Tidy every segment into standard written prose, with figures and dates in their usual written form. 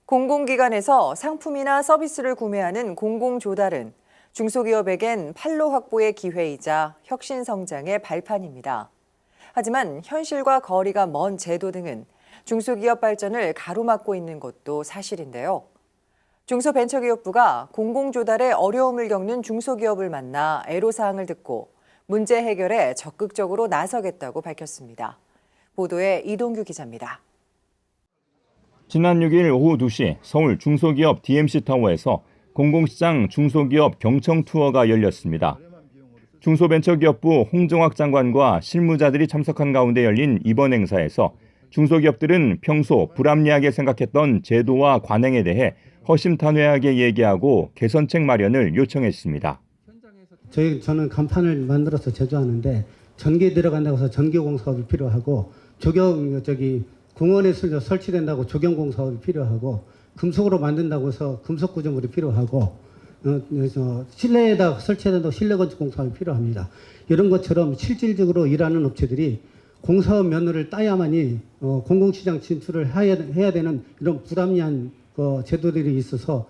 공공기관에서 상품이나 서비스를 구매하는 공공조달은 중소기업에겐 판로 확보의 기회이자 혁신 성장의 발판입니다. 하지만 현실과 거리가 먼 제도 등은 중소기업 발전을 가로막고 있는 것도 사실인데요. 중소벤처기업부가 공공조달에 어려움을 겪는 중소기업을 만나 애로사항을 듣고 문제 해결에 적극적으로 나서겠다고 밝혔습니다. 보도에 이동규 기자입니다. 지난 6일 오후 2시 서울 중소기업 DMC타워에서 공공시장 중소기업 경청 투어가 열렸습니다. 중소벤처기업부 홍정학 장관과 실무자들이 참석한 가운데 열린 이번 행사에서 중소기업들은 평소 불합리하게 생각했던 제도와 관행에 대해 허심탄회하게 얘기하고 개선책 마련을 요청했습니다. 저는 간판을 만들어서 제조하는데 전기에 들어간다고 해서 전기공사업이 필요하고 공원에 설치된다고 조경공사업이 필요하고 금속으로 만든다고 해서 금속구조물이 필요하고 실내에다 설치해야 된다고 실내건축공사업이 필요합니다. 이런 것처럼 실질적으로 일하는 업체들이 공사업 면허를 따야만이 공공시장 진출을 해야 되는 이런 불합리한 제도들이 있어서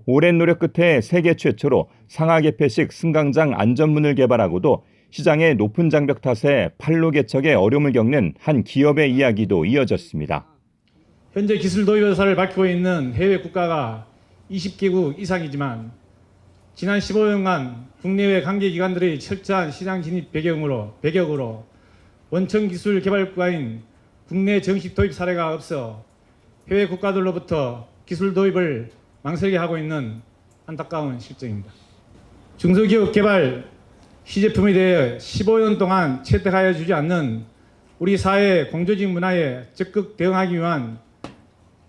오랜 노력 끝에 세계 최초로 상하 개폐식 승강장 안전문을 개발하고도 시장의 높은 장벽 탓에 판로 개척에 어려움을 겪는 한 기업의 이야기도 이어졌습니다. 현재 기술 도입 의사를 밝히고 있는 해외 국가가 20개국 이상이지만 지난 15년간 국내외 관계기관들의 철저한 시장 진입 배격으로 원천 기술 개발 국가인 국내 정식 도입 사례가 없어 해외 국가들로부터 기술 도입을 망설이게 하고 있는 안타까운 실정입니다. 중소기업 개발 시제품에 대해 15년 동안 채택하여 주지 않는 우리 사회 공조직 문화에 적극 대응하기 위한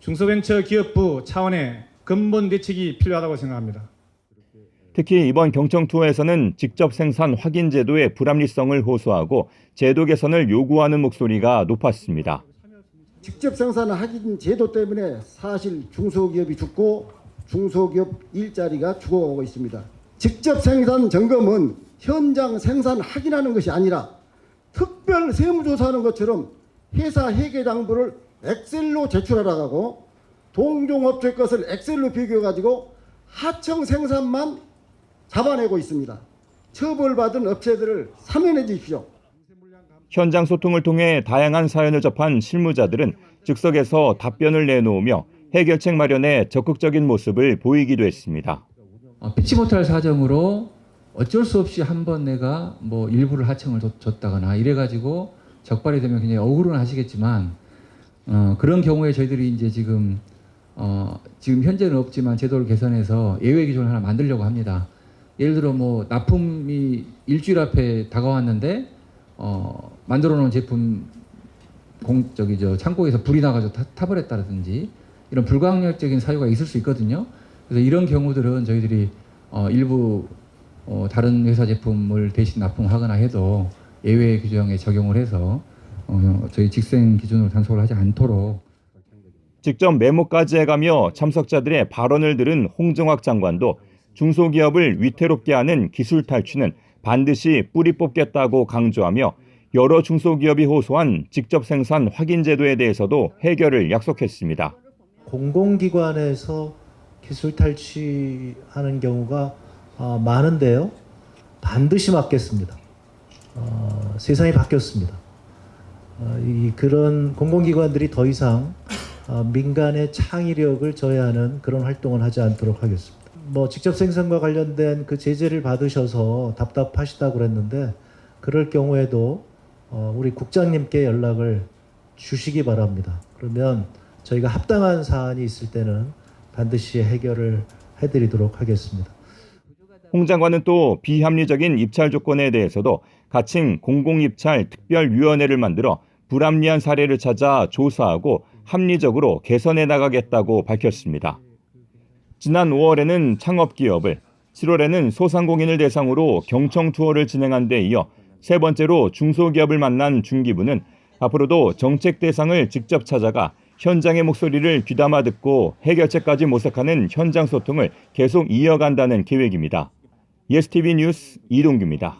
중소벤처기업부 차원의 근본 대책이 필요하다고 생각합니다. 특히 이번 경청 투어에서는 직접 생산 확인 제도의 불합리성을 호소하고 제도 개선을 요구하는 목소리가 높았습니다. 직접 생산 확인 제도 때문에 사실 중소기업이 죽고 중소기업 일자리가 죽어가고 있습니다. 직접 생산 점검은 현장 생산 확인하는 것이 아니라 특별 세무조사하는 것처럼 회사 회계 당부를 엑셀로 제출하라고 하고 동종업체 것을 엑셀로 비교해가지고 하청 생산만 잡아내고 있습니다. 처벌받은 업체들을 사면해 주십시오. 현장 소통을 통해 다양한 사연을 접한 실무자들은 즉석에서 답변을 내놓으며 해결책 마련에 적극적인 모습을 보이기도 했습니다. 피치 못할 사정으로 어쩔 수 없이 한번 내가 일부를 하청을 줬다거나 이래가지고 적발이 되면 굉장히 억울은 하시겠지만 그런 경우에 저희들이 이제 지금 현재는 없지만 제도를 개선해서 예외 기준을 하나 만들려고 합니다. 예를 들어 납품이 일주일 앞에 다가왔는데 만들어 놓은 제품 창고에서 불이 나가지고 타버렸다든지 이런 불가항력적인 사유가 있을 수 있거든요. 그래서 이런 경우들은 저희들이 일부 다른 회사 제품을 대신 납품하거나 해도 예외 규정에 적용을 해서 저희 직생 기준으로 단속을 하지 않도록. 직접 메모까지 해가며 참석자들의 발언을 들은 홍정학 장관도 중소기업을 위태롭게 하는 기술 탈취는 반드시 뿌리 뽑겠다고 강조하며 여러 중소기업이 호소한 직접 생산 확인 제도에 대해서도 해결을 약속했습니다. 공공기관에서 기술 탈취하는 경우가 많은데요. 반드시 막겠습니다. 세상이 바뀌었습니다. 그런 공공기관들이 더 이상 민간의 창의력을 저해하는 그런 활동을 하지 않도록 하겠습니다. 직접 생산과 관련된 그 제재를 받으셔서 답답하시다고 그랬는데 그럴 경우에도 우리 국장님께 연락을 주시기 바랍니다. 그러면 저희가 합당한 사안이 있을 때는 반드시 해결을 해드리도록 하겠습니다. 홍 장관은 또 비합리적인 입찰 조건에 대해서도 가칭 공공입찰 특별위원회를 만들어 불합리한 사례를 찾아 조사하고 합리적으로 개선해 나가겠다고 밝혔습니다. 지난 5월에는 창업기업을, 7월에는 소상공인을 대상으로 경청 투어를 진행한 데 이어 세 번째로 중소기업을 만난 중기부는 앞으로도 정책 대상을 직접 찾아가 현장의 목소리를 귀담아 듣고 해결책까지 모색하는 현장 소통을 계속 이어간다는 계획입니다. 예스TV 뉴스 이동규입니다.